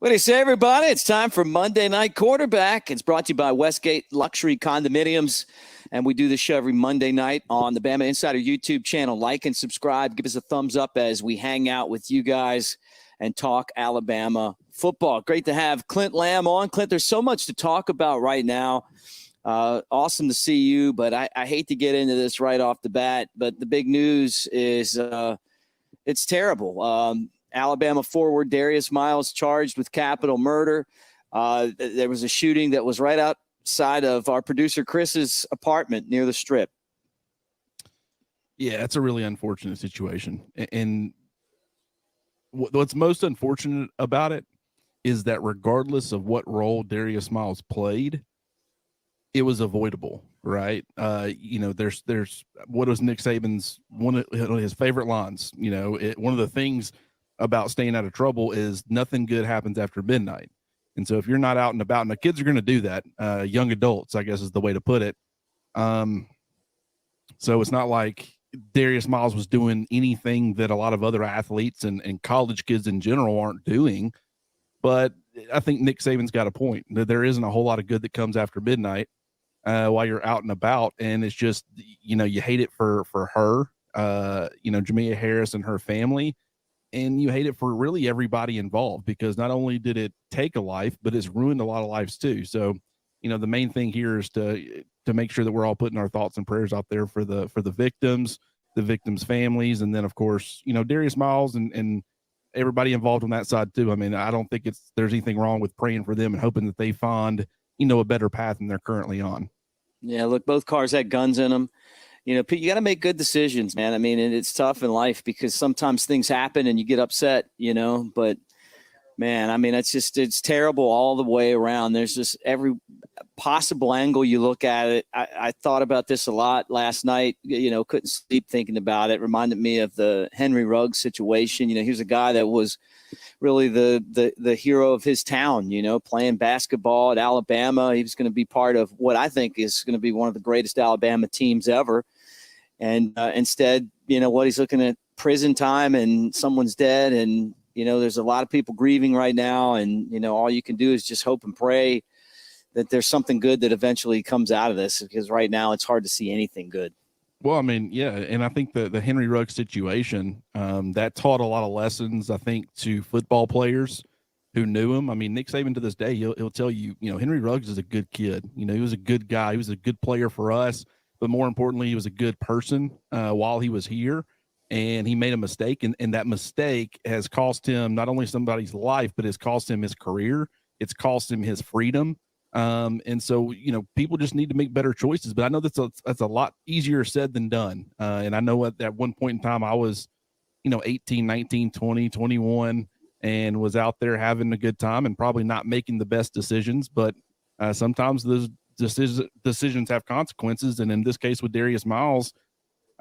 What do you say, everybody? It's time for Monday Night Quarterback. It's brought to you by Westgate Luxury Condominiums. And we do this show every Monday night on the Bama Insider YouTube channel. Like and subscribe. Give us a thumbs up as we hang out with you guys and talk Alabama football. Great to have Clint Lamb on. Clint, there's so much to talk about right now. Awesome to see you, but I hate to get into this right off the bat. But the big news is it's terrible. Alabama forward Darius Miles charged with capital murder. There was a shooting that was right outside of our producer Chris's apartment near the Strip. Yeah, it's a really unfortunate situation. And what's most unfortunate about it is that regardless of what role Darius Miles played, it was avoidable, right? There's what was Nick Saban's one of his favorite lines. One of the things about staying out of trouble is nothing good happens after midnight. And so if you're not out and about, and the kids are going to do that, young adults, I guess is the way to put it. So it's not like Darius Miles was doing anything that a lot of other athletes and college kids in general aren't doing. But I think Nick Saban's got a point that there isn't a whole lot of good that comes after midnight while you're out and about. And it's just, you hate it for her, Jamia Harris and her family. And you hate it for really everybody involved, because not only did it take a life, but it's ruined a lot of lives too. So, the main thing here is to make sure that we're all putting our thoughts and prayers out there for the victims, the victims' families, and then of course, Darius Miles and everybody involved on that side too. I mean, I don't think there's anything wrong with praying for them and hoping that they find, a better path than they're currently on. Yeah, look, both cars had guns in them. You got to make good decisions, man. I mean, and it's tough in life because sometimes things happen and you get upset, but man, I mean, it's terrible all the way around. There's just every possible angle you look at it. I thought about this a lot last night, couldn't sleep thinking about it. Reminded me of the Henry Ruggs situation. He was a guy that was really the hero of his town, playing basketball at Alabama. He was going to be part of what I think is going to be one of the greatest Alabama teams ever. And instead, what he's looking at prison time and someone's dead. And, there's a lot of people grieving right now. And, all you can do is just hope and pray that there's something good that eventually comes out of this, because right now it's hard to see anything good. Well, I mean, yeah, and I think the Henry Ruggs situation, that taught a lot of lessons, I think, to football players who knew him. I mean, Nick Saban to this day, he'll tell you, Henry Ruggs is a good kid. He was a good guy. He was a good player for us, but more importantly, he was a good person while he was here, and he made a mistake, and that mistake has cost him not only somebody's life, but it's cost him his career. It's cost him his freedom. And so, people just need to make better choices, but I know that's a lot easier said than done. And I know at one point in time I was, 18, 19, 20, 21 and was out there having a good time and probably not making the best decisions. But, sometimes those decisions have consequences. And in this case with Darius Miles,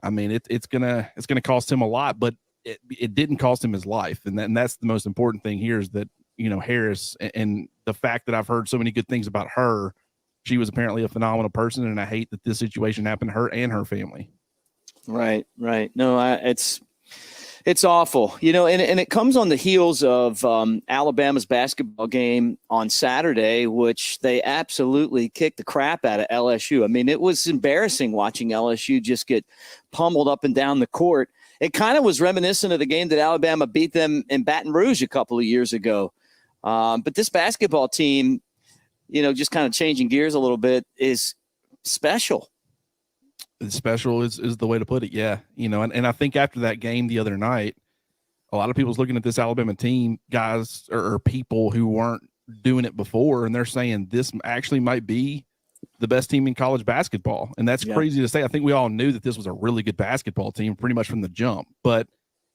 I mean, it's going to cost him a lot, but it didn't cost him his life. And that's the most important thing here, is that, Harris, and the fact that I've heard so many good things about her. She was apparently a phenomenal person, and I hate that this situation happened to her and her family. Right. No, it's awful, and it comes on the heels of Alabama's basketball game on Saturday, which they absolutely kicked the crap out of LSU. I mean, it was embarrassing watching LSU just get pummeled up and down the court. It kind of was reminiscent of the game that Alabama beat them in Baton Rouge a couple of years ago. But this basketball team, just kind of changing gears a little bit, is special. Special is the way to put it. Yeah. And I think after that game the other night, a lot of people's looking at this Alabama team, guys or people who weren't doing it before, and they're saying this actually might be the best team in college basketball. And that's crazy to say. I think we all knew that this was a really good basketball team pretty much from the jump. But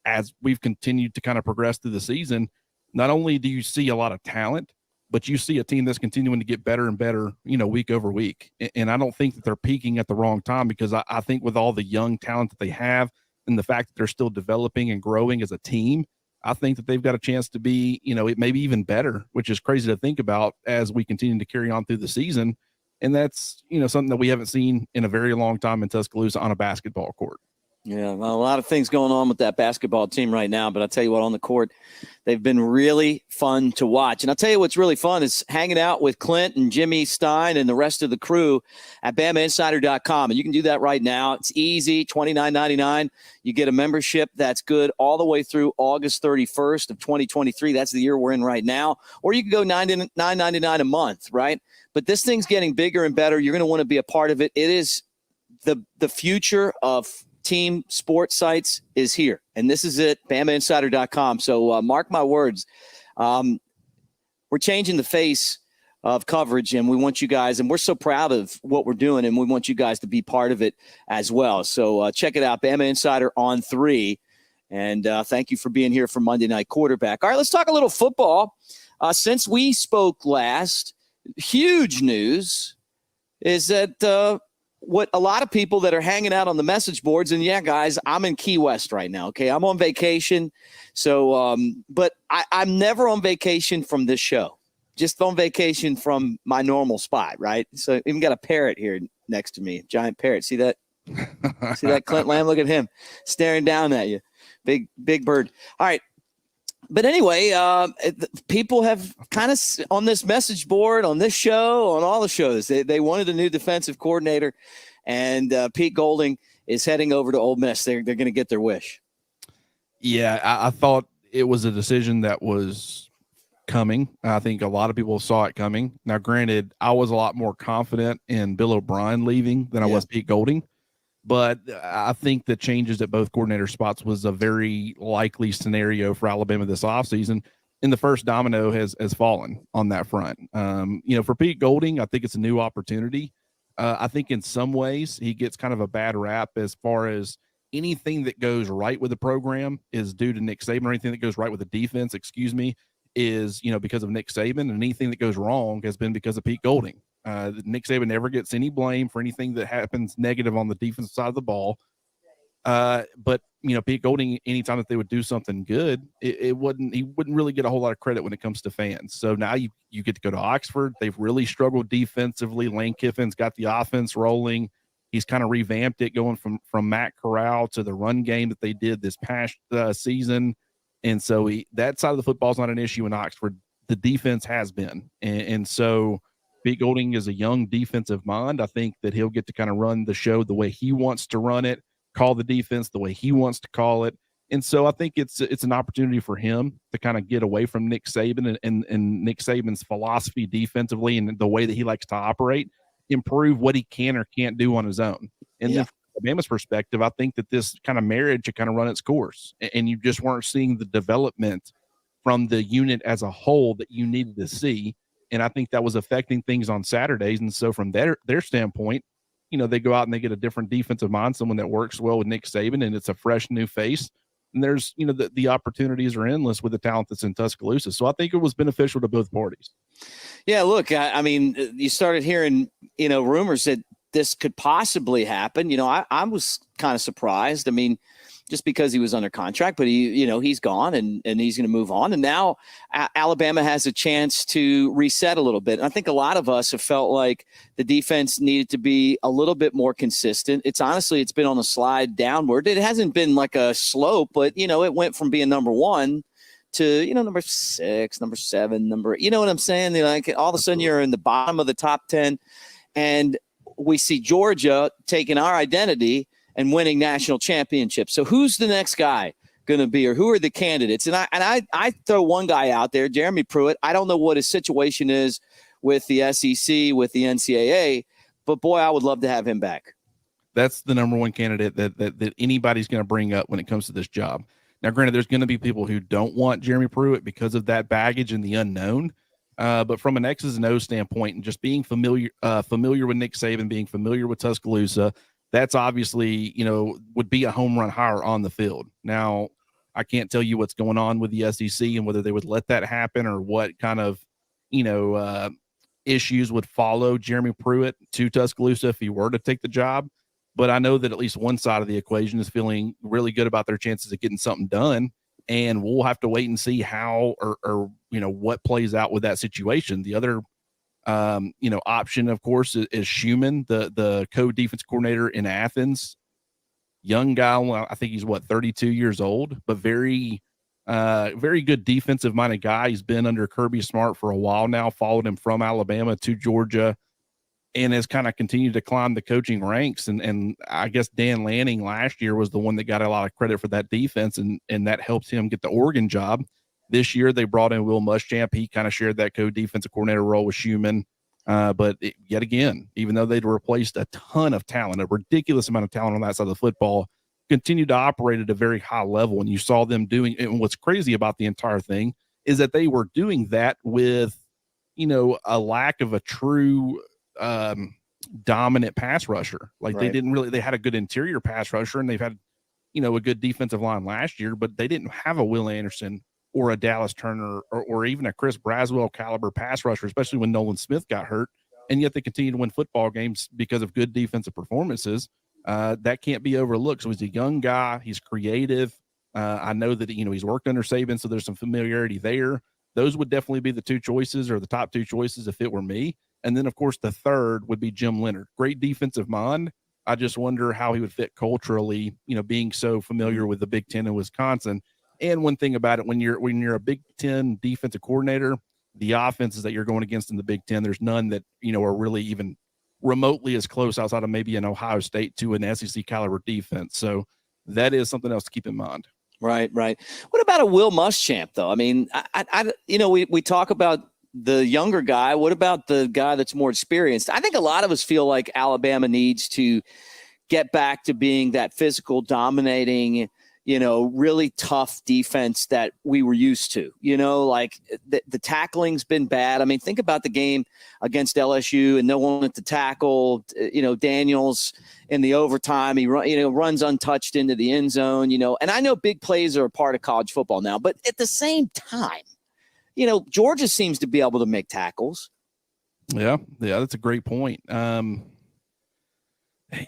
as we've continued to kind of progress through the season, not only do you see a lot of talent, but you see a team that's continuing to get better and better, week over week. And I don't think that they're peaking at the wrong time, because I think with all the young talent that they have and the fact that they're still developing and growing as a team, I think that they've got a chance to be, it maybe even better, which is crazy to think about as we continue to carry on through the season. And that's, something that we haven't seen in a very long time in Tuscaloosa on a basketball court. Yeah, well, a lot of things going on with that basketball team right now, but I'll tell you what, on the court, they've been really fun to watch. And I'll tell you what's really fun is hanging out with Clint and Jimmy Stein and the rest of the crew at BamaInsider.com. And you can do that right now. It's easy, $29.99. You get a membership that's good all the way through August 31st of 2023. That's the year we're in right now. Or you can go $9.99 a month, right? But this thing's getting bigger and better. You're going to want to be a part of it. It is the future of team sports sites is here, and this is it, BamaInsider.com. So mark my words, we're changing the face of coverage, and we want you guys, and we're so proud of what we're doing, and we want you guys to be part of it as well. So check it out, Bama Insider on 3, and thank you for being here for Monday Night Quarterback. All right, let's talk a little football. Since we spoke last, huge news is that what a lot of people that are hanging out on the message boards, and yeah, guys, I'm in Key West right now. Okay. I'm on vacation. So, but I'm never on vacation from this show, just on vacation from my normal spot. Right. So even got a parrot here next to me, giant parrot. See that? See that, Clint Lamb? Look at him staring down at you. Big bird. All right. But anyway, people have kind of on this message board, on this show, on all the shows, they wanted a new defensive coordinator, and Pete Golding is heading over to Ole Miss. They're going to get their wish. Yeah, I thought it was a decision that was coming. I think a lot of people saw it coming. Now, granted, I was a lot more confident in Bill O'Brien leaving than I was Pete Golding. But I think the changes at both coordinator spots was a very likely scenario for Alabama this offseason. And the first domino has fallen on that front. For Pete Golding, I think it's a new opportunity. I think in some ways he gets kind of a bad rap as far as anything that goes right with the program is due to Nick Saban, or anything that goes right with the defense, is, because of Nick Saban, and anything that goes wrong has been because of Pete Golding. Nick Saban never gets any blame for anything that happens negative on the defensive side of the ball. But Pete Golding, anytime that they would do something good, he wouldn't really get a whole lot of credit when it comes to fans. So now you get to go to Oxford. They've really struggled defensively. Lane Kiffin's got the offense rolling. He's kind of revamped it, going from Matt Corral to the run game that they did this past season. And so that side of the football is not an issue in Oxford. The defense has been. And so Pete Golding is a young defensive mind. I think that he'll get to kind of run the show the way he wants to run it, call the defense the way he wants to call it. And so I think it's an opportunity for him to kind of get away from Nick Saban and Nick Saban's philosophy defensively and the way that he likes to operate, improve what he can or can't do on his own. And then from Alabama's perspective, I think that this kind of marriage should kind of run its course. And you just weren't seeing the development from the unit as a whole that you needed to see. And I think that was affecting things on Saturdays. And so from their standpoint, they go out and they get a different defensive mind, someone that works well with Nick Saban, and it's a fresh new face. And there's, the opportunities are endless with the talent that's in Tuscaloosa. So I think it was beneficial to both parties. Yeah, look, I mean, you started hearing, rumors that this could possibly happen. I was kind of surprised. I mean, just because he was under contract, but he's gone and he's going to move on. And now Alabama has a chance to reset a little bit. And I think a lot of us have felt like the defense needed to be a little bit more consistent. It's been on a slide downward. It hasn't been like a slope, but it went from being number 1 to, number 6, number 7, you know what I'm saying? Like all of a sudden you're in the bottom of the top 10, and we see Georgia taking our identity and winning national championships. So who's the next guy going to be, or who are the candidates? And I throw one guy out there, Jeremy Pruitt. I don't know what his situation is with the SEC, with the NCAA, but boy, I would love to have him back. That's the number one candidate that anybody's going to bring up when it comes to this job. Now, granted, there's going to be people who don't want Jeremy Pruitt because of that baggage and the unknown. But from an X's and O's standpoint, and just being familiar with Nick Saban, being familiar with Tuscaloosa, that's obviously, would be a home run hire on the field. Now, I can't tell you what's going on with the SEC and whether they would let that happen or what kind of, issues would follow Jeremy Pruitt to Tuscaloosa if he were to take the job. But I know that at least one side of the equation is feeling really good about their chances of getting something done. And we'll have to wait and see how or what plays out with that situation. The other option, of course, is Schumann, the co-defense coordinator in Athens. young guy. Well, I think he's 32 years old, but very good defensive minded guy. He's been under Kirby Smart for a while now, followed him from Alabama to Georgia, and has kind of continued to climb the coaching ranks. And I guess Dan Lanning last year was the one that got a lot of credit for that defense, and that helped him get the Oregon job. This year, they brought in Will Muschamp. He kind of shared that co-defensive coordinator role with Schumann. But yet again, even though they'd replaced a ton of talent, a ridiculous amount of talent on that side of the football, continued to operate at a very high level. And you saw them doing, and what's crazy about the entire thing is that they were doing that with, a lack of a true dominant pass rusher. Like Right. they had a good interior pass rusher, and they've had, a good defensive line last year, but they didn't have a Will Anderson or a Dallas Turner or even a Chris Braswell caliber pass rusher, especially when Nolan Smith got hurt. And yet they continue to win football games because of good defensive performances. That can't be overlooked. So he's a young guy. He's creative. I know that, he's worked under Saban, so there's some familiarity there. Those would definitely be the two choices, or the top two choices if it were me. And then, of course, the third would be Jim Leonhard. Great defensive mind. I just wonder how he would fit culturally, being so familiar with the Big Ten and Wisconsin. And one thing about it, when you're a Big Ten defensive coordinator, the offenses that you're going against in the Big Ten, there's none that, are really even remotely as close outside of maybe an Ohio State to an SEC caliber defense. So that is something else to keep in mind. Right. What about a Will Muschamp, though? I mean, we talk about the younger guy. What about the guy that's more experienced? I think a lot of us feel like Alabama needs to get back to being that physical, dominating, really tough defense that we were used to. Like the tackling's been bad. I mean, think about the game against LSU and no one to tackle. Daniels in the overtime, he runs untouched into the end zone. And I know big plays are a part of college football now, but at the same time, Georgia seems to be able to make tackles. Yeah, that's a great point.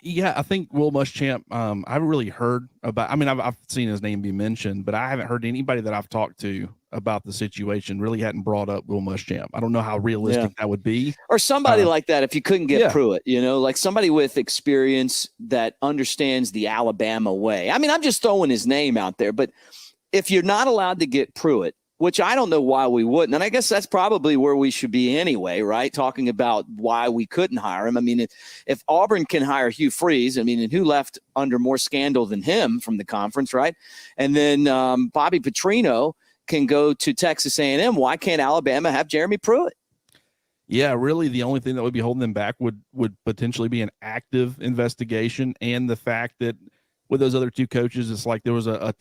Yeah, I think Will Muschamp, I haven't really heard about, I've seen his name be mentioned, but I haven't heard anybody that I've talked to about the situation really hadn't brought up Will Muschamp. I don't know how realistic that would be. Or somebody like that, if you couldn't get Pruitt, like somebody with experience that understands the Alabama way. I mean, I'm just throwing his name out there, but if you're not allowed to get Pruitt, which I don't know why we wouldn't. And I guess that's probably where we should be anyway, right? Talking about why we couldn't hire him. I mean, if Auburn can hire Hugh Freeze, and who left under more scandal than him from the conference, right? And then Bobby Petrino can go to Texas A&M. Why can't Alabama have Jeremy Pruitt? Yeah, really the only thing that would be holding them back would potentially be an active investigation, and the fact that with those other two coaches, it's like there was a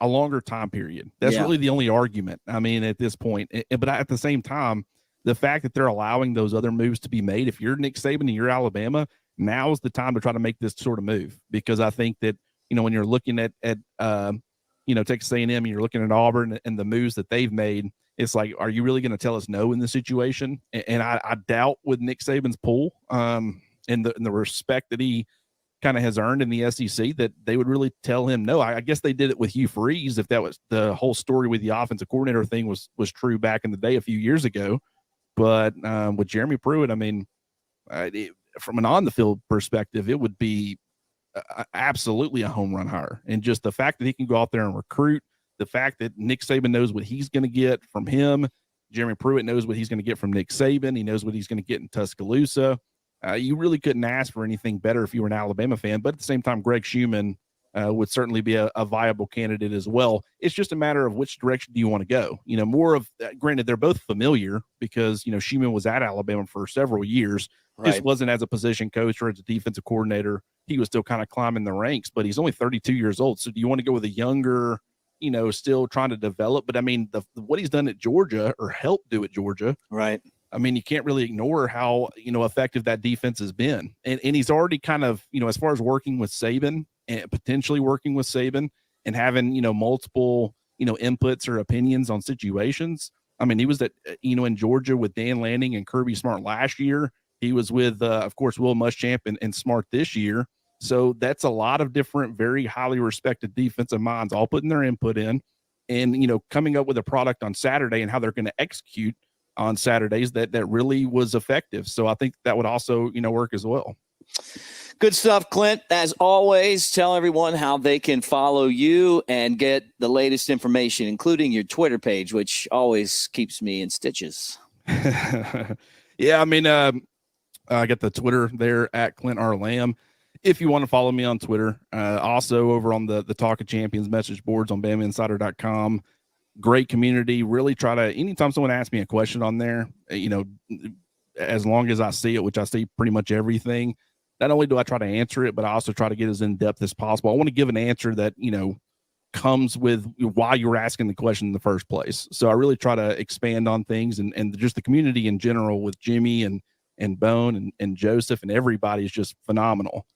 longer time period. That's really the only argument. I mean, at this point, but at the same time, the fact that they're allowing those other moves to be made, if you're Nick Saban and you're Alabama, now is the time to try to make this sort of move. Because I think that, when you're looking at Texas A&M and you're looking at Auburn and the moves that they've made, it's like, are you really going to tell us no in this situation? And I doubt with Nick Saban's pull and the respect that he kind of has earned in the SEC that they would really tell him no. I guess they did it with Hugh Freeze, if that was the whole story with the offensive coordinator thing was true back in the day a few years ago. But with Jeremy Pruitt, from an on the field perspective, it would be absolutely a home run hire. And just the fact that he can go out there and recruit, the fact that Nick Saban knows what he's going to get from him, Jeremy Pruitt knows what he's going to get from Nick Saban. He knows what he's going to get in Tuscaloosa. You really couldn't ask for anything better if you were an Alabama fan. But at the same time, Greg Schumann would certainly be a viable candidate as well. It's just a matter of which direction do you want to go. More of, granted, they're both familiar because, Schumann was at Alabama for several years. Right. Just wasn't as a position coach or as a defensive coordinator. He was still kind of climbing the ranks, but he's only 32 years old. So do you want to go with a younger, still trying to develop? But what he's done at Georgia or helped do at Georgia. Right. You can't really ignore how, effective that defense has been. And he's already kind of, as far as working with Saban and potentially working with Saban and having, multiple, inputs or opinions on situations. He was at, in Georgia with Dan Lanning and Kirby Smart last year. He was with, of course, Will Muschamp and Smart this year. So that's a lot of different, very highly respected defensive minds all putting their input in and, coming up with a product on Saturday and how they're going to execute on Saturdays that really was effective. So I think that would also, work as well. Good stuff, Clint. As always, tell everyone how they can follow you and get the latest information, including your Twitter page, which always keeps me in stitches. Yeah, I mean, I got the Twitter there at Clint R. Lamb. If you want to follow me on Twitter, also over on the Talk of Champions message boards on BamaInsider.com. Great community. Really try to, anytime someone asks me a question on there, as long as I see it, which I see pretty much everything, not only do I try to answer it, but I also try to get as in depth as possible. I want to give an answer that, comes with why you were asking the question in the first place. So I really try to expand on things, and just the community in general with Jimmy and Bone and Joseph and everybody is just phenomenal.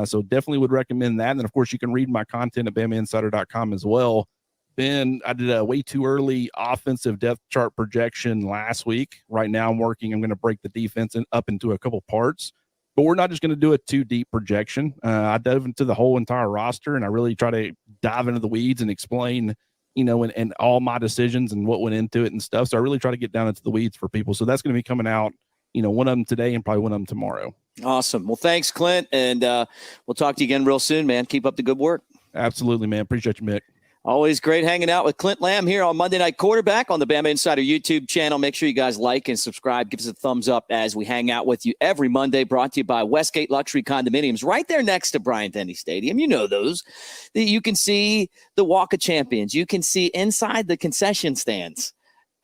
So definitely would recommend that. And then, of course, you can read my content at BamaInsider.com as well. Ben, I did a way too early offensive depth chart projection last week. Right now I'm going to break the defense up into a couple parts, but we're not just going to do a too deep projection. I dove into the whole entire roster, and I really try to dive into the weeds and explain, and all my decisions and what went into it and stuff. So I really try to get down into the weeds for people. So that's going to be coming out, one of them today and probably one of them tomorrow. Awesome. Well, thanks, Clint. And we'll talk to you again real soon, man. Keep up the good work. Absolutely, man. Appreciate you, Mick. Always great hanging out with Clint Lamb here on Monday Night Quarterback on the Bama Insider YouTube channel. Make sure you guys like and subscribe. Give us a thumbs up as we hang out with you every Monday. Brought to you by Westgate Luxury Condominiums, right there next to Bryant-Denny Stadium. You know those. You can see the Walk of Champions. You can see inside the concession stands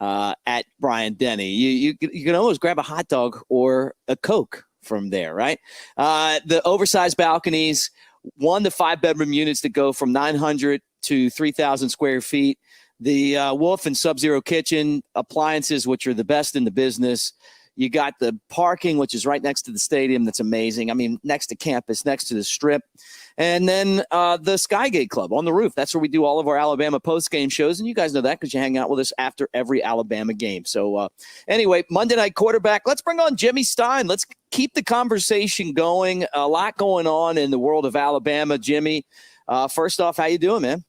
at Bryant-Denny. You can always grab a hot dog or a Coke from there, right? The oversized balconies, 1 to 5 bedroom units that go from 900 to 3,000 square feet. The Wolf and Sub-Zero kitchen appliances, which are the best in the business. You got the parking, which is right next to the stadium. That's amazing. I mean, next to campus, next to the strip. And then the Skygate Club on the roof. That's where we do all of our Alabama post-game shows. And you guys know that because you hang out with us after every Alabama game. So anyway, Monday Night Quarterback. Let's bring on Jimmy Stein. Let's keep the conversation going. A lot going on in the world of Alabama. Jimmy, first off, how you doing, man?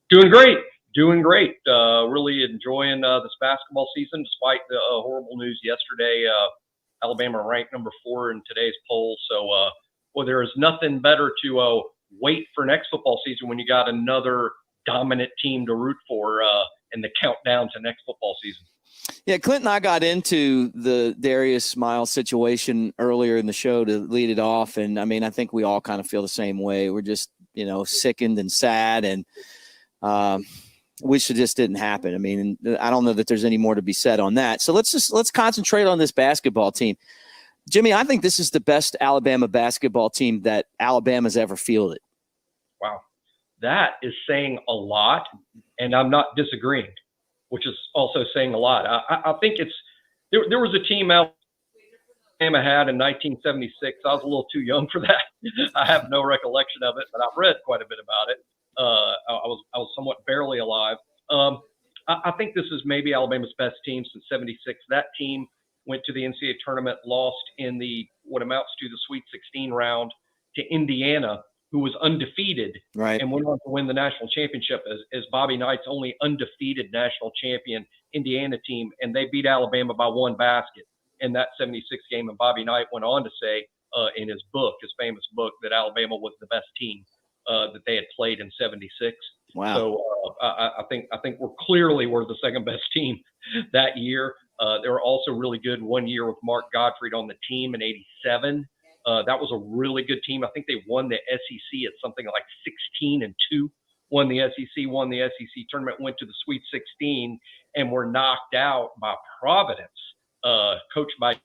Doing great. Really enjoying this basketball season, despite the horrible news yesterday. Alabama ranked number 4 in today's poll. So, there is nothing better to wait for next football season when you got another dominant team to root for in the countdown to next football season. Yeah, Clint and I got into the Darius Miles situation earlier in the show to lead it off. And, I mean, I think we all kind of feel the same way. We're just, sickened and sad and wish it just didn't happen. I mean, I don't know that there's any more to be said on that. So let's concentrate on this basketball team. Jimmy, I think this is the best Alabama basketball team that Alabama's ever fielded. Wow. That is saying a lot, and I'm not disagreeing, which is also saying a lot. I think there was a team Alabama had in 1976. I was a little too young for that. I have no recollection of it, but I've read quite a bit about it. I was somewhat barely alive. I think this is maybe Alabama's best team since '76. That team went to the NCAA tournament, lost in what amounts to the Sweet 16 round to Indiana, who was undefeated, right, and went on to win the national championship as Bobby Knight's only undefeated national champion Indiana team, and they beat Alabama by 1 basket in that '76 game. And Bobby Knight went on to say in his famous book, that Alabama was the best team that they had played in '76. Wow. So I think we're the second best team that year. They were also really good one year with Mark Gottfried on the team in '87. That was a really good team. I think they won the SEC at something like 16-2. Won the SEC tournament, went to the Sweet 16, and were knocked out by Providence, coached by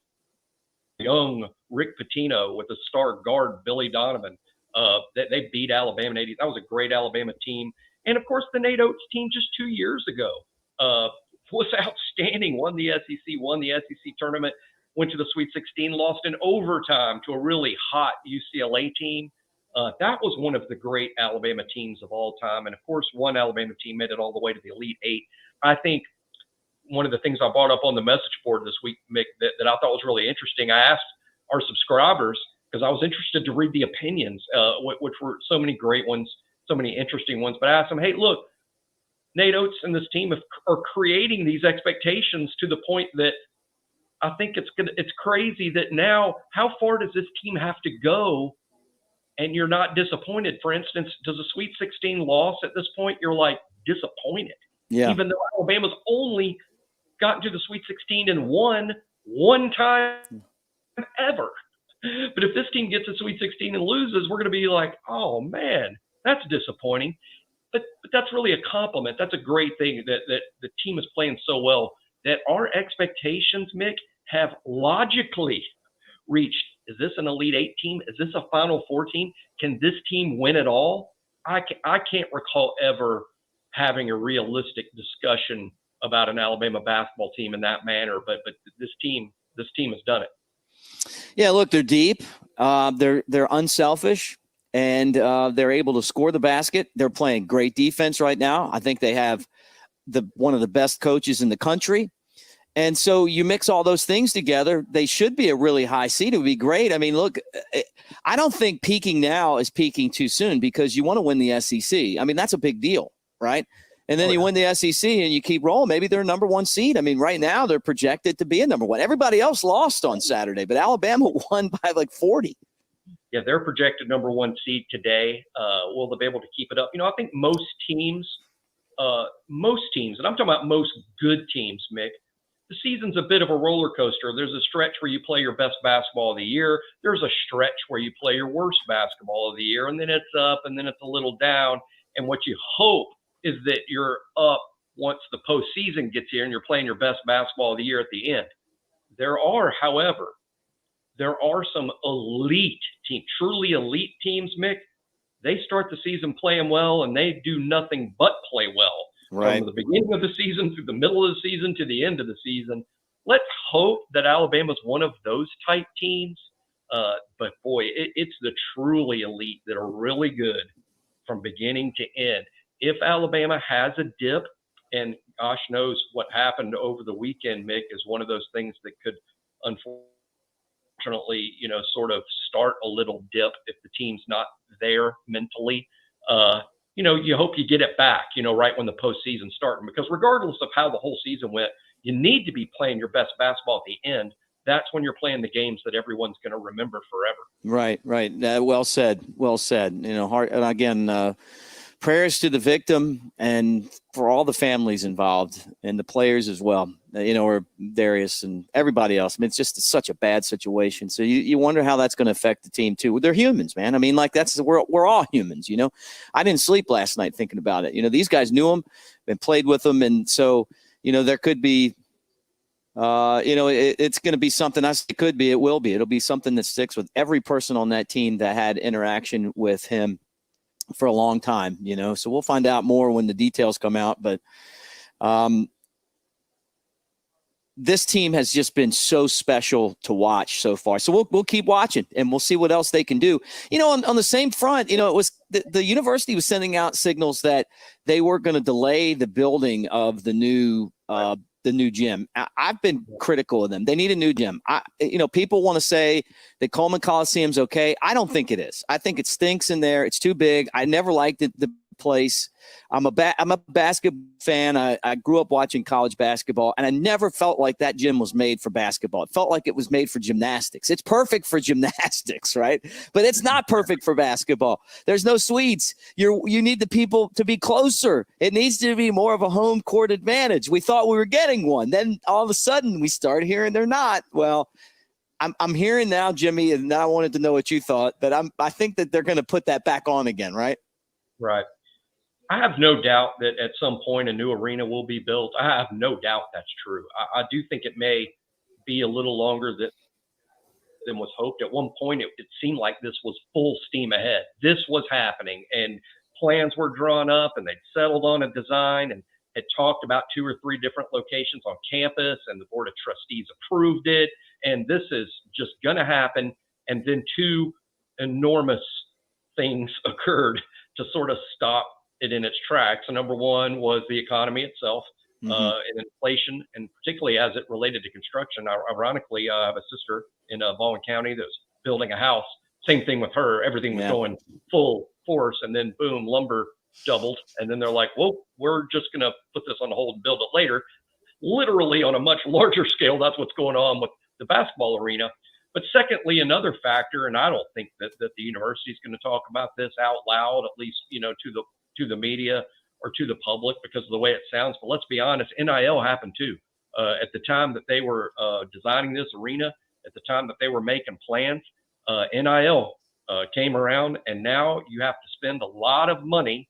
young Rick Pitino with a star guard Billy Donovan. They beat Alabama in '80. That was a great Alabama team. And, of course, the Nate Oates team just 2 years ago was outstanding, won the SEC tournament, went to the Sweet 16, lost in overtime to a really hot UCLA team. That was one of the great Alabama teams of all time. And, of course, one Alabama team made it all the way to the Elite Eight. I think one of the things I brought up on the message board this week, Mick, that I thought was really interesting, I asked our subscribers, because I was interested to read the opinions, which were so many great ones, so many interesting ones. But I asked them, hey, look, Nate Oates and this team are creating these expectations to the point that it's crazy that now, how far does this team have to go and you're not disappointed? For instance, does a Sweet 16 loss at this point, you're like disappointed, Yeah. even though Alabama's only gotten to the Sweet 16 and won one time ever. But if this team gets to Sweet 16 and loses, we're going to be like, oh man, that's disappointing. But that's really a compliment. That's a great thing that the team is playing so well that our expectations, Mick, have logically reached. Is this an Elite Eight team? Is this a Final Four team? Can this team win it all? I can't recall ever having a realistic discussion about an Alabama basketball team in that manner. But this team has done it. Yeah, look, they're deep. They're unselfish, and they're able to score the basket. They're playing great defense right now. I think they have one of the best coaches in the country. And so you mix all those things together, they should be a really high seed. It would be great. I mean, look, I don't think peaking now is peaking too soon because you want to win the SEC. I mean, that's a big deal, right? And then you win the SEC and you keep rolling. Maybe they're number one seed. I mean, right now they're projected to be a number one. Everybody else lost on Saturday, but Alabama won by like 40. Yeah, they're projected number one seed today. Will they be able to keep it up? I think most teams, and I'm talking about most good teams, Mick, the season's a bit of a roller coaster. There's a stretch where you play your best basketball of the year. There's a stretch where you play your worst basketball of the year, and then it's up, and then it's a little down. And what you hope is that you're up once the postseason gets here and you're playing your best basketball of the year at the end. However, there are some elite teams, truly elite teams, Mick. They start the season playing well, and they do nothing but play well. Right. From the beginning of the season through the middle of the season to the end of the season. Let's hope that Alabama's one of those type teams. But boy, it's the truly elite that are really good from beginning to end. If Alabama has a dip, and gosh knows what happened over the weekend, Mick, is one of those things that could unfortunately, sort of start a little dip if the team's not there mentally. You hope you get it back, right when the postseason starts. Because regardless of how the whole season went, you need to be playing your best basketball at the end. That's when you're playing the games that everyone's going to remember forever. Right. Well said. And again, prayers to the victim and for all the families involved and the players as well, or Darius and everybody else. I mean, it's such a bad situation. So you wonder how that's going to affect the team too. They're humans, man. I mean, like we're all humans, I didn't sleep last night thinking about it. These guys knew them and played with them. And so, there could be, it's going to be something. It will be. It'll be something that sticks with every person on that team that had interaction with him for a long time, so we'll find out more when the details come out. But this team has just been so special to watch so far. So we'll keep watching and we'll see what else they can do. On the same front, it was the university was sending out signals that they were going to delay the building of the new gym. I've been critical of them. They need a new gym. People want to say that Coleman Coliseum's okay. I don't think it is. I think it stinks in there. It's too big. I never liked the place. I'm a basketball fan. I grew up watching college basketball, and I never felt like that gym was made for basketball. It felt like it was made for gymnastics. It's perfect for gymnastics, right? But it's not perfect for basketball. There's no suites. You need the people to be closer. It needs to be more of a home court advantage. We thought we were getting one. Then all of a sudden we start hearing they're not. Well, I'm hearing now, Jimmy, and I wanted to know what you thought, but I think that they're going to put that back on again, right? Right. I have no doubt that at some point a new arena will be built. I have no doubt that's true. I do think it may be a little longer than was hoped. At one point, it seemed like this was full steam ahead. This was happening, and plans were drawn up, and they'd settled on a design and had talked about 2 or 3 different locations on campus, and the Board of Trustees approved it, and this is just going to happen. And then 2 enormous things occurred to sort of stop it in its tracks. And number one was the economy itself, and inflation, and particularly as it related to construction. Ironically, I have a sister in Baldwin County that's building a house. Same thing with her. Everything was going full force, and then boom, lumber doubled. And then they're like, well, we're just going to put this on hold and build it later. literally on a much larger scale, that's what's going on with the basketball arena. But secondly, another factor, and I don't think that the university is going to talk about this out loud, at least, to the media or to the public because of the way it sounds. But let's be honest, NIL happened too. At the time that they were designing this arena, at the time that they were making plans, NIL came around, and now you have to spend a lot of money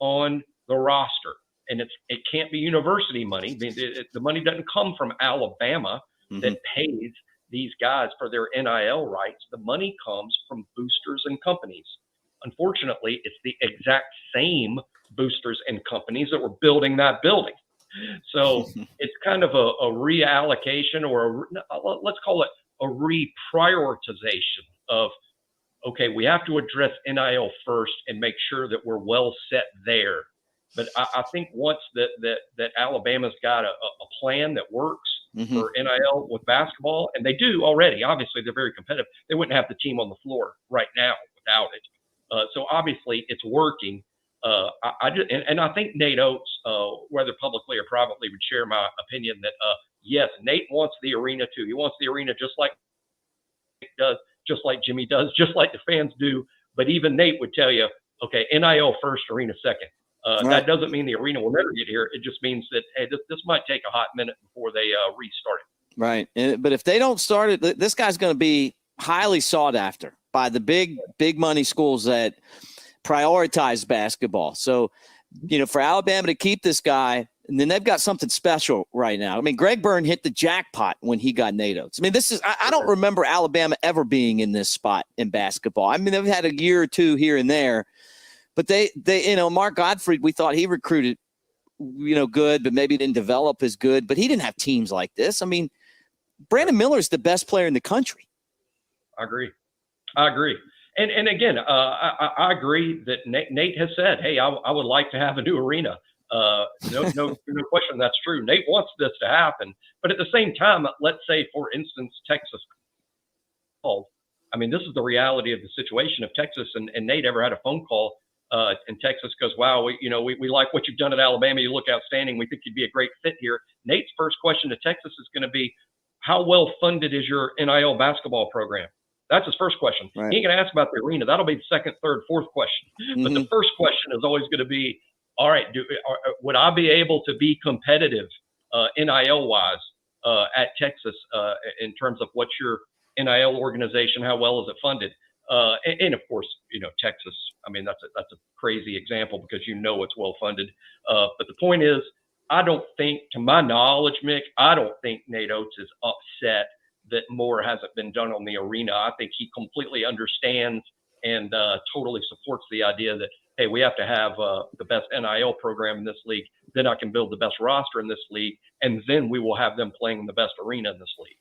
on the roster. And it can't be university money. The money doesn't come from Alabama that pays these guys for their NIL rights. The money comes from boosters and companies. Unfortunately, it's the exact same boosters and companies that were building that building. So it's kind of a reallocation, or let's call it a reprioritization of, okay, we have to address NIL first and make sure that we're well set there. But I think once that Alabama's got a plan that works for NIL with basketball, and they do already, obviously they're very competitive. They wouldn't have the team on the floor right now without it. So obviously it's working. I think Nate Oates, whether publicly or privately, would share my opinion that yes, Nate wants the arena too. He wants the arena just like Nick does, just like Jimmy does, just like the fans do. But even Nate would tell you, okay, NIL first, arena second. That doesn't mean the arena will never get here. It just means that, hey, this might take a hot minute before they restart it. Right. But if they don't start it, this guy's going to be highly sought after by the big money schools that prioritize basketball. So, for Alabama to keep this guy, and then they've got something special right now. I mean, Greg Byrne hit the jackpot when he got Nate Oates. I mean, I don't remember Alabama ever being in this spot in basketball. I mean, they've had a year or two here and there. But they, Mark Gottfried, we thought he recruited, good, but maybe didn't develop as good. But he didn't have teams like this. I mean, Brandon Miller's the best player in the country. I agree. And again, I agree that Nate has said, hey, I would like to have a new arena. No question, that's true. Nate wants this to happen. But at the same time, let's say, for instance, Texas called. I mean, this is the reality of the situation. If Texas and Nate ever had a phone call, and Texas goes, wow, we like what you've done at Alabama. You look outstanding. We think you'd be a great fit here. Nate's first question to Texas is going to be, how well funded is your NIL basketball program? That's his first question. Right. He ain't going to ask about the arena. That'll be the second, third, fourth question. But the first question is always going to be, all right, would I be able to be competitive NIL-wise at Texas in terms of what's your NIL organization, how well is it funded? And of course, Texas, I mean, that's a crazy example because it's well funded. But the point is, I don't think, to my knowledge, Mick, I don't think Nate Oates is upset that more hasn't been done on the arena. I think he completely understands and totally supports the idea that, hey, we have to have the best NIL program in this league. Then I can build the best roster in this league, and then we will have them playing in the best arena in this league.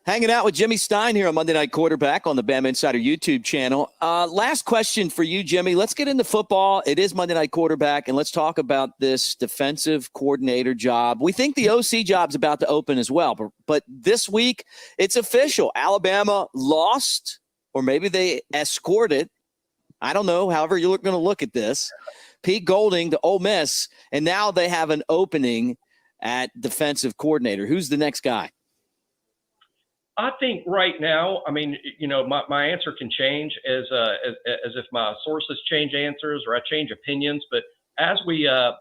Hanging out with Jimmy Stein here on Monday Night Quarterback on the Bama Insider YouTube channel. Last question for you, Jimmy. Let's get into football. It is Monday Night Quarterback, and let's talk about this defensive coordinator job. We think the OC job's about to open as well, but this week it's official. Alabama lost, or maybe they escorted. I don't know, however you're going to look at this. Pete Golding to Ole Miss, and now they have an opening at defensive coordinator. Who's the next guy? I think right now, I mean, my answer can change as if my sources change answers or I change opinions. But as we, as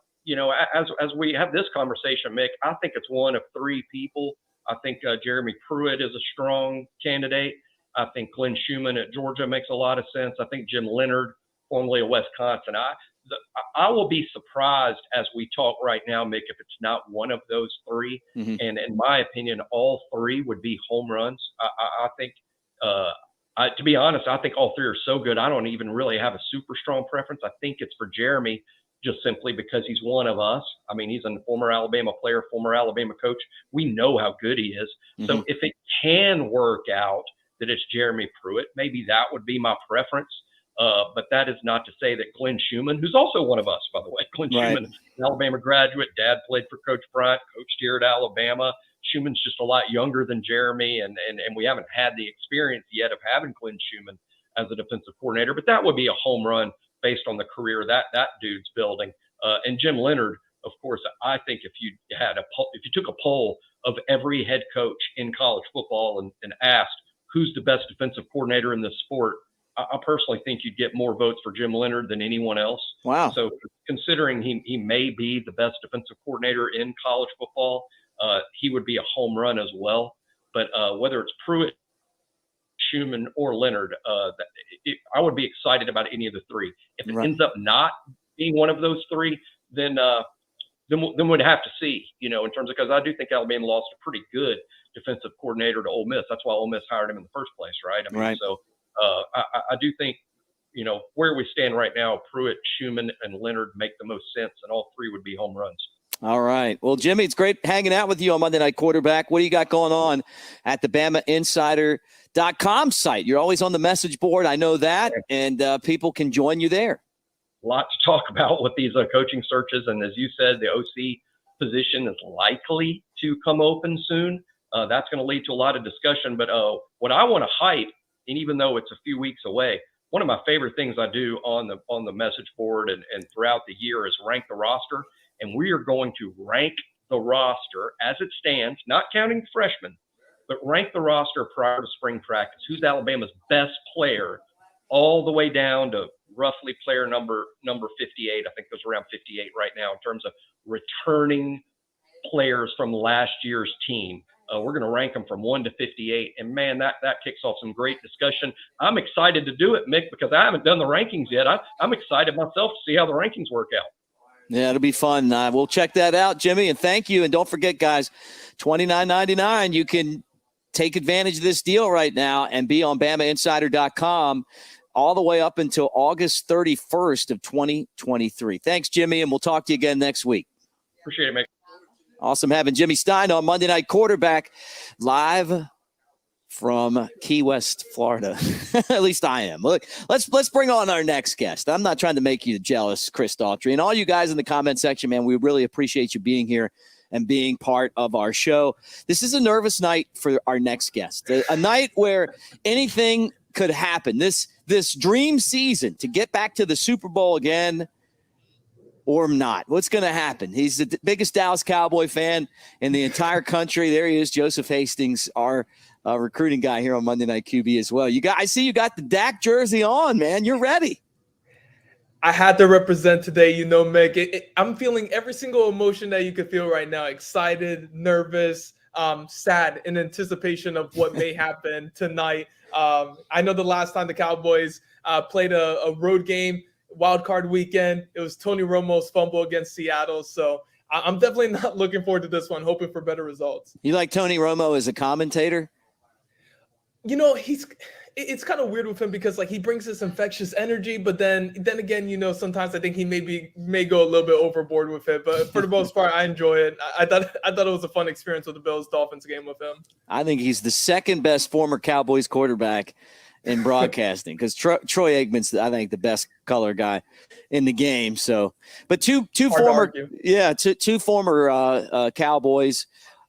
we have this conversation, Mick, I think it's one of three people. I think Jeremy Pruitt is a strong candidate. I think Glenn Schumann at Georgia makes a lot of sense. I think Jim Leonard, formerly of Wisconsin. I will be surprised as we talk right now, Mick, if it's not one of those three. And in my opinion, all three would be home runs. I think, to be honest, I think all three are so good. I don't even really have a super strong preference. I think it's for Jeremy just simply because he's one of us. I mean, he's a former Alabama player, former Alabama coach. We know how good he is. So if it can work out that it's Jeremy Pruitt, maybe that would be my preference. But that is not to say that Glenn Schumann, who's also one of us, by the way, Schumann, an Alabama graduate, dad played for Coach Bryant, coached here at Alabama. Schumann's just a lot younger than Jeremy, and we haven't had the experience yet of having Glenn Schumann as a defensive coordinator. But that would be a home run based on the career that dude's building. And Jim Leonard, of course, I think if you took a poll of every head coach in college football and asked who's the best defensive coordinator in this sport, I personally think you'd get more votes for Jim Leonhard than anyone else. Wow. So considering he may be the best defensive coordinator in college football, he would be a home run as well. But whether it's Pruitt, Schumann, or Leonhard, I would be excited about any of the three. If it ends up not being one of those three, then we'd have to see, in terms of, because I do think Alabama lost a pretty good defensive coordinator to Ole Miss. That's why Ole Miss hired him in the first place, right? Right. So I do think, where we stand right now, Pruitt, Schumann, and Leonhard make the most sense, and all three would be home runs. All right. Well, Jimmy, it's great hanging out with you on Monday Night Quarterback. What do you got going on at the BamaInsider.com site? You're always on the message board. I know that, and people can join you there. A lot to talk about with these coaching searches, and as you said, the OC position is likely to come open soon. That's going to lead to a lot of discussion. But what I want to hype, and even though it's a few weeks away, one of my favorite things I do on the message board and throughout the year is rank the roster. And we are going to rank the roster as it stands, not counting freshmen, but rank the roster prior to spring practice. Who's Alabama's best player, all the way down to roughly player number 58. I think there's around 58 right now in terms of returning players from last year's team. We're going to rank them from 1 to 58. And, man, that kicks off some great discussion. I'm excited to do it, Mick, because I haven't done the rankings yet. I'm excited myself to see how the rankings work out. Yeah, it'll be fun. We'll check that out, Jimmy, and thank you. And don't forget, guys, $29.99. You can take advantage of this deal right now and be on BamaInsider.com all the way up until August 31st of 2023. Thanks, Jimmy, and we'll talk to you again next week. Appreciate it, Mick. Awesome having Jimmy Stein on Monday Night Quarterback live from Key West, Florida. At least I am. Look, let's bring on our next guest. I'm not trying to make you jealous, Chris Daughtry. And all you guys in the comment section, man, we really appreciate you being here and being part of our show. This is a nervous night for our next guest, a night where anything could happen. This dream season to get back to the Super Bowl again or not. What's going to happen? He's the biggest Dallas Cowboy fan in the entire country. There he is, Joseph Hastings, our recruiting guy here on Monday Night QB as well. I see you got the Dak jersey on, man. You're ready. I had to represent today, Mick. I'm feeling every single emotion that you could feel right now. Excited, nervous, sad, in anticipation of what may happen tonight. I know the last time the Cowboys played a road game, wild card weekend, it was Tony Romo's fumble against Seattle. So I'm definitely not looking forward to this one, hoping for better results. You like Tony Romo as a commentator? It's kind of weird with him because he brings this infectious energy, but then again, sometimes I think he may go a little bit overboard with it. But for the most part, I enjoy it. I thought it was a fun experience with the Bills-Dolphins game with him. I think he's the second best former Cowboys quarterback in broadcasting because Troy Aikman's, I think, the best color guy in the game. So, but two former Cowboys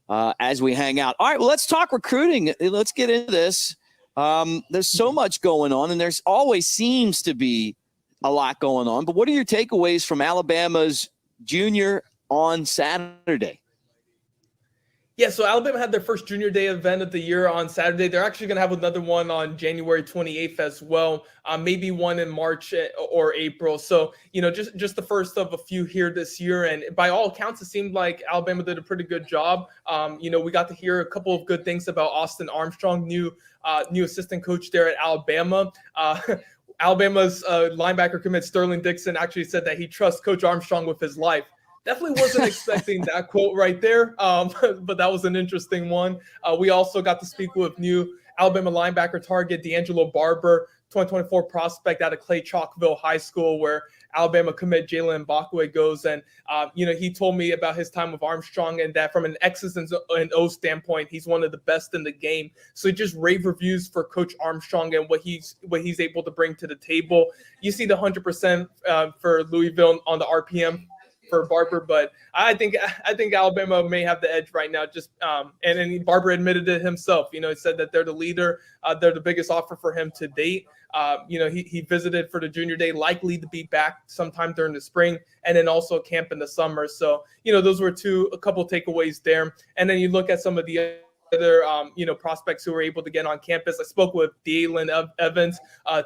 as we hang out. All right, well, let's talk recruiting. Let's get into this. There's so much going on, and there's always seems to be a lot going on. But what are your takeaways from Alabama's junior on Saturday? Yeah, so Alabama had their first junior day event of the year on Saturday. They're actually going to have another one on January 28th as well, maybe one in March or April. So, just the first of a few here this year. And by all accounts, it seemed like Alabama did a pretty good job. We got to hear a couple of good things about Austin Armstrong, new assistant coach there at Alabama. Alabama's linebacker commit Sterling Dixon actually said that he trusts Coach Armstrong with his life. Definitely wasn't expecting that quote right there, but that was an interesting one. We also got to speak with new Alabama linebacker target D'Angelo Barber, 2024 prospect out of Clay Chalkville High School, where Alabama commit Jalen Mbakwe goes. And, he told me about his time with Armstrong and that from an X's and O's standpoint, he's one of the best in the game. So just rave reviews for Coach Armstrong and what he's able to bring to the table. You see the 100% for Louisville on the RPM for Barber, but I think Alabama may have the edge right now. Just and Barber admitted it himself. He said that they're the leader, they're the biggest offer for him to date. He visited for the junior day, likely to be back sometime during the spring, and then also camp in the summer. So, those were a couple takeaways there. And then you look at some of the other, prospects who were able to get on campus. I spoke with Dalen Evans,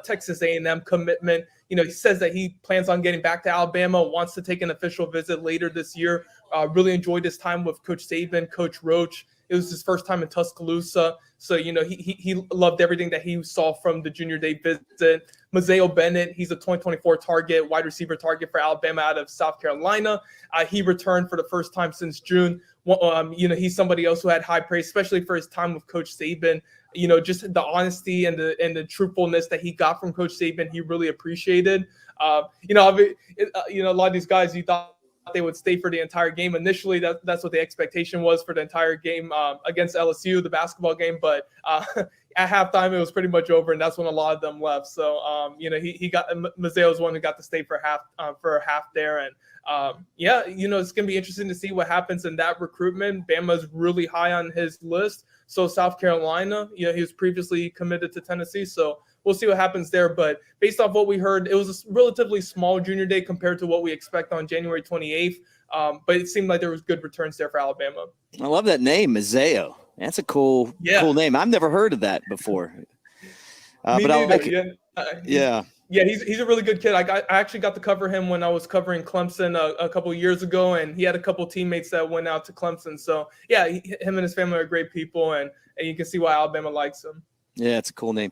Texas A&M commitment. He says that he plans on getting back to Alabama, wants to take an official visit later this year. Really enjoyed his time with Coach Saban, Coach Roach. It was his first time in Tuscaloosa. So, he loved everything that he saw from the junior day visit. Mazeo Bennett, he's a 2024 target, wide receiver target for Alabama out of South Carolina. He returned for the first time since June. He's somebody else who had high praise, especially for his time with Coach Saban. Just the honesty and the truthfulness that he got from Coach Saban, he really appreciated. A lot of these guys, you thought they would stay for the entire game. Initially, that's what the expectation was for the entire game against LSU, the basketball game. But at halftime, it was pretty much over, and that's when a lot of them left. So, he got Mazeo's one who got to stay for a half there. And it's going to be interesting to see what happens in that recruitment. Bama's really high on his list. So South Carolina, he was previously committed to Tennessee. So we'll see what happens there. But based off what we heard, it was a relatively small junior day compared to what we expect on January 28th. But it seemed like there was good returns there for Alabama. I love that name, Mazeo. That's a cool name. I've never heard of that before. Me but neither. I like it. Yeah. Yeah, he's a really good kid. I actually got to cover him when I was covering Clemson a couple of years ago, and he had a couple teammates that went out to Clemson. So, yeah, him and his family are great people, and you can see why Alabama likes him. Yeah, it's a cool name.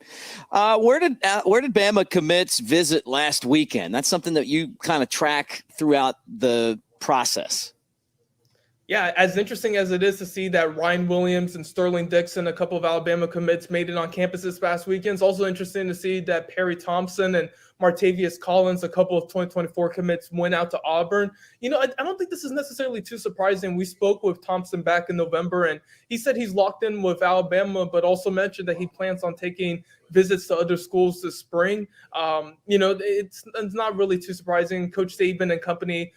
Where did Bama commits visit last weekend? That's something that you kind of track throughout the process. Yeah, as interesting as it is to see that Ryan Williams and Sterling Dixon, a couple of Alabama commits, made it on campus this past weekend. It's also interesting to see that Perry Thompson and Martavius Collins, a couple of 2024 commits, went out to Auburn. I don't think this is necessarily too surprising. We spoke with Thompson back in November, and he said he's locked in with Alabama, but also mentioned that he plans on taking visits to other schools this spring. It's not really too surprising. Coach Saban and company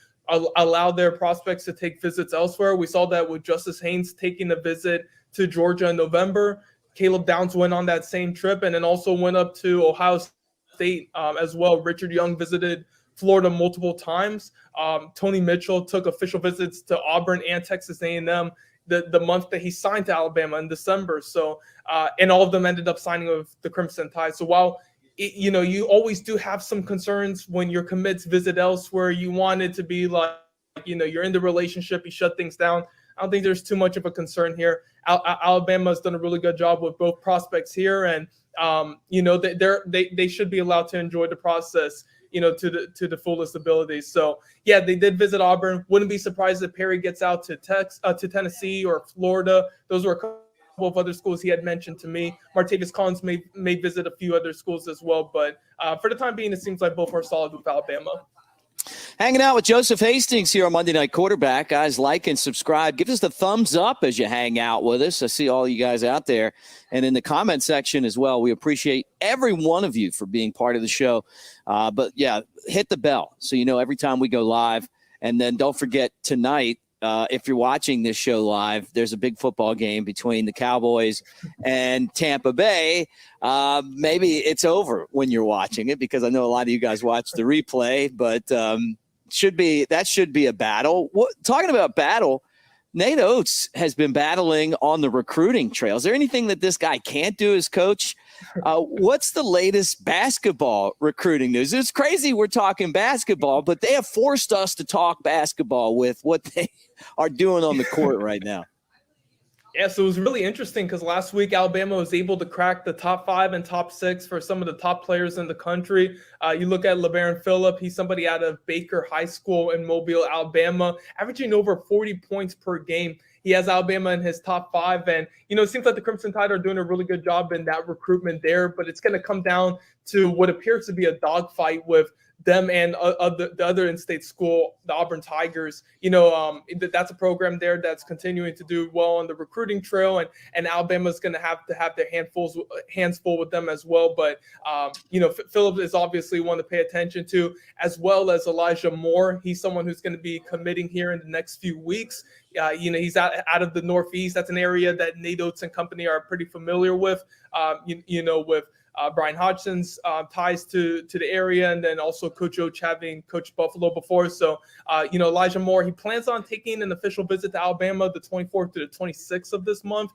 allow their prospects to take visits elsewhere. We saw that with Justice Haynes taking a visit to Georgia in November. Caleb Downs went on that same trip and then also went up to Ohio State as well. Richard Young visited Florida multiple times. Tony Mitchell took official visits to Auburn and Texas A&M the month that he signed to Alabama in December. So, and all of them ended up signing with the Crimson Tide. So while you always do have some concerns when your commits visit elsewhere. You want it to be like, you're in the relationship, you shut things down. I don't think there's too much of a concern here. Alabama's done a really good job with both prospects here, and they should be allowed to enjoy the process, to the fullest ability. So yeah, they did visit Auburn. Wouldn't be surprised if Perry gets out to Tennessee or Florida. Those were a couple of other schools he had mentioned to me. Martavius Collins may visit a few other schools as well, but for the time being, it seems like both are solid with Alabama. Hanging out with Joseph Hastings here on Monday Night Quarterback. Guys, like and subscribe. Give us the thumbs up as you hang out with us. I see all you guys out there. And in the comment section as well, we appreciate every one of you for being part of the show. But, yeah, hit the bell so you know every time we go live. And then don't forget tonight, if you're watching this show live, there's a big football game between the Cowboys and Tampa Bay. Maybe it's over when you're watching it because I know a lot of you guys watch the replay, but that should be a battle. Talking about battle, Nate Oates has been battling on the recruiting trail. Is there anything that this guy can't do as coach? What's the latest basketball recruiting news? It's crazy we're talking basketball, but they have forced us to talk basketball with what they are doing on the court right now. Yeah, so it was really interesting because last week Alabama was able to crack the top 5 and top 6 for some of the top players in the country. You look at LeBaron Phillip, he's somebody out of Baker High School in Mobile, Alabama, averaging over 40 points per game. He has Alabama in his top 5. And, it seems like the Crimson Tide are doing a really good job in that recruitment there. But it's going to come down to what appears to be a dogfight with them and the other in-state school, the Auburn Tigers. That's a program there that's continuing to do well on the recruiting trail, and Alabama's going to have their hands full with them as well. But Phillips is obviously one to pay attention to, as well as Elijah Moore. He's someone who's going to be committing here in the next few weeks. He's out of the Northeast. That's an area that Nate Oates and company are pretty familiar with. With Brian Hodgson's ties to the area, and then also Coach Oach having coached Buffalo before. So, Elijah Moore, he plans on taking an official visit to Alabama the 24th to the 26th of this month.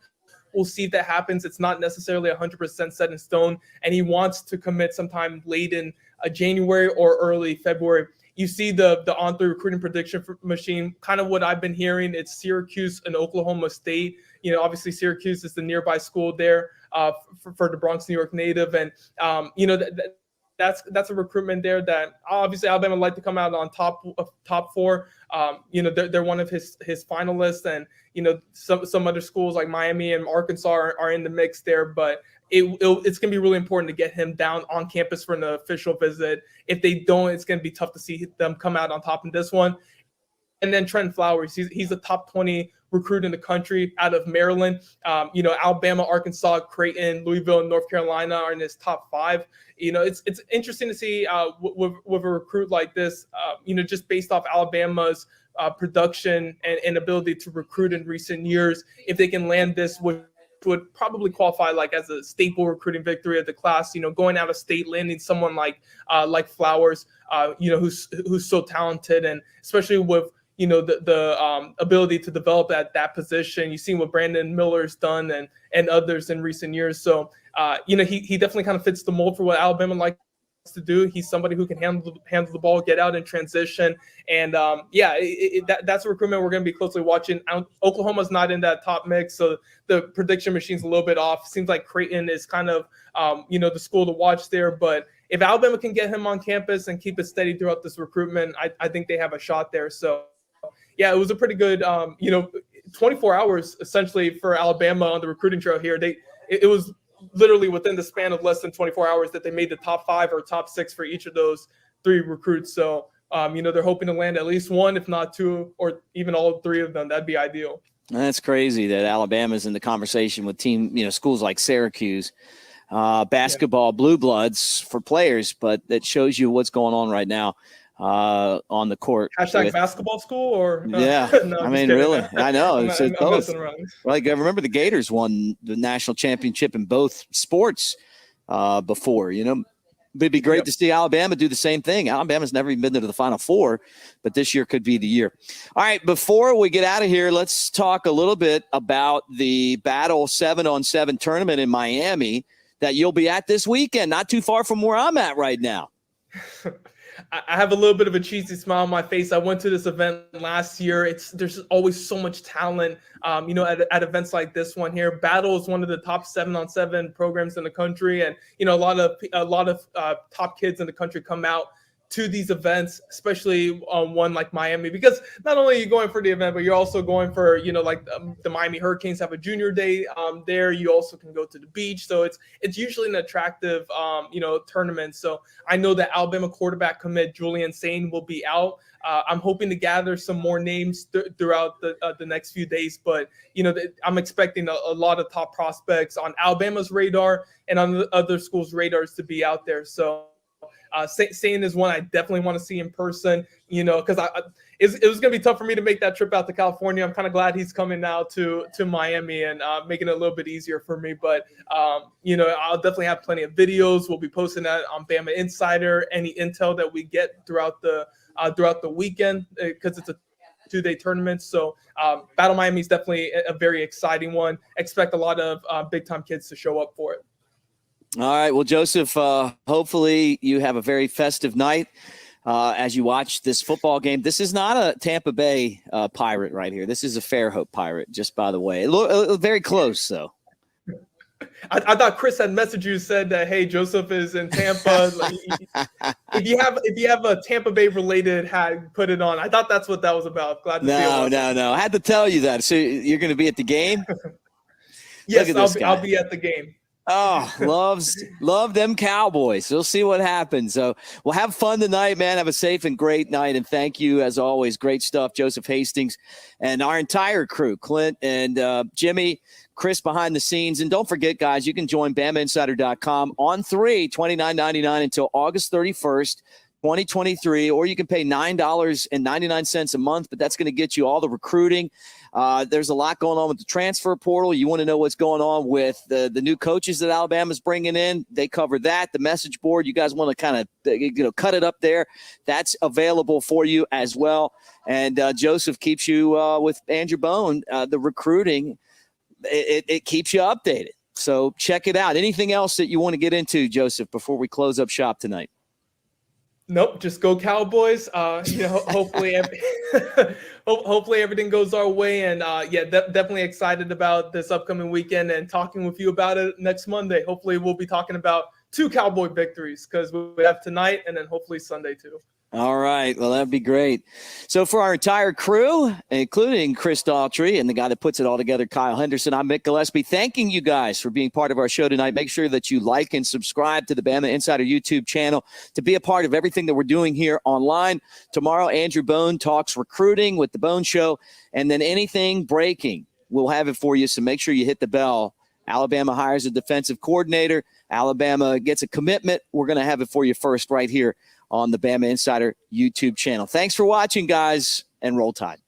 We'll see if that happens. It's not necessarily 100% set in stone, and he wants to commit sometime late in January or early February. You see the on-3 recruiting prediction machine, kind of what I've been hearing. It's Syracuse and Oklahoma State. Obviously Syracuse is the nearby school there for the Bronx, New York native. And, that's a recruitment there that obviously Alabama would like to come out on top four. They're one of his finalists, and some other schools like Miami and Arkansas are in the mix there. But it's going to be really important to get him down on campus for an official visit. If they don't, it's going to be tough to see them come out on top in this one. And then Trent Flowers, he's a top 20 recruit in the country out of Maryland. Alabama, Arkansas, Creighton, Louisville, and North Carolina are in his top 5. It's interesting to see with a recruit like this, just based off Alabama's production and ability to recruit in recent years, if they can land this would probably qualify like as a staple recruiting victory of the class. Going out of state, landing someone like Flowers, who's so talented, and especially with the ability to develop at that position. You've seen what Brandon Miller's done and others in recent years. So he definitely kind of fits the mold for what Alabama likes to do. He's somebody who can handle the ball, get out in transition, and that's a recruitment we're going to be closely watching. Oklahoma's not in that top mix, so the prediction machine's a little bit off. Seems like Creighton is kind of the school to watch there, but if Alabama can get him on campus and keep it steady throughout this recruitment, I think they have a shot there. So yeah, it was a pretty good 24 hours essentially for Alabama on the recruiting trail here. It was literally within the span of less than 24 hours that they made the top 5 or top 6 for each of those 3 recruits. So, they're hoping to land at least 1, if not 2, or even all 3 of them. That'd be ideal. That's crazy that Alabama's in the conversation with schools like Syracuse, basketball, blue bloods for players, but that shows you what's going on right now on the court. Hashtag basketball school or yeah. No, I mean, really, I know. I'm both. Like I remember the Gators won the national championship in both sports before. It'd be great to see Alabama do the same thing. Alabama's never even been to the Final Four, but this year could be the year. All right, before we get out of here, let's talk a little bit about the Battle 7-on-7 tournament in Miami that you'll be at this weekend, not too far from where I'm at right now. I have a little bit of a cheesy smile on my face. I went to this event last year. There's always so much talent, at events like this one here. Battle is one of the top 7-on-7 programs in the country, and a lot of top kids in the country come out to these events, especially one like Miami, because not only are you going for the event, but you're also going for, the Miami Hurricanes have a junior day there. You also can go to the beach. So it's usually an attractive, tournament. So I know that Alabama quarterback commit Julian Sane will be out. I'm hoping to gather some more names throughout the next few days, but I'm expecting a lot of top prospects on Alabama's radar and on the other schools' radars to be out there. So Sane is one I definitely want to see in person, because it was going to be tough for me to make that trip out to California. I'm kind of glad he's coming now to Miami and making it a little bit easier for me. But, I'll definitely have plenty of videos. We'll be posting that on Bama Insider, any intel that we get throughout the weekend, because it's a 2-day tournament. So Battle Miami is definitely a very exciting one. Expect a lot of big-time kids to show up for it. All right. Well, Joseph, hopefully you have a very festive night as you watch this football game. This is not a Tampa Bay Pirate right here. This is a Fairhope Pirate, just by the way. Very close, though. I thought Chris had messaged you, said that, hey, Joseph is in Tampa. If you have a Tampa Bay related hat, put it on. I thought that's what that was about. Glad to see it. No. I had to tell you that. So you're going to be at the game? Yes, I'll be at the game. Oh, love them Cowboys. We'll see what happens. So we'll have fun tonight, man. Have a safe and great night. And thank you, as always. Great stuff, Joseph Hastings, and our entire crew, Clint and Jimmy, Chris behind the scenes. And don't forget, guys, you can join BamaInsider.com on $29.99 until August 31st. 2023, or you can pay $9.99 a month, but that's going to get you all the recruiting. There's a lot going on with the transfer portal. You want to know what's going on with the new coaches that Alabama's bringing in. They cover that. The message board, you guys want to kind of cut it up there. That's available for you as well. And Joseph keeps you with Andrew Bone. The recruiting, it keeps you updated. So check it out. Anything else that you want to get into, Joseph, before we close up shop tonight? Nope, just go Cowboys. Hopefully, hopefully everything goes our way. And definitely excited about this upcoming weekend and talking with you about it next Monday. Hopefully, we'll be talking about 2 Cowboy victories because we have tonight and then hopefully Sunday too. All right. Well, that'd be great. So for our entire crew, including Chris Daughtry and the guy that puts it all together, Kyle Henderson, I'm Mick Gillespie, thanking you guys for being part of our show tonight. Make sure that you like and subscribe to the Bama Insider YouTube channel to be a part of everything that we're doing here online. Tomorrow, Andrew Bone talks recruiting with the Bone Show, and then anything breaking, we'll have it for you. So make sure you hit the bell. Alabama hires a defensive coordinator. Alabama gets a commitment. We're going to have it for you first right here on the Bama Insider YouTube channel. Thanks for watching, guys, and Roll Tide.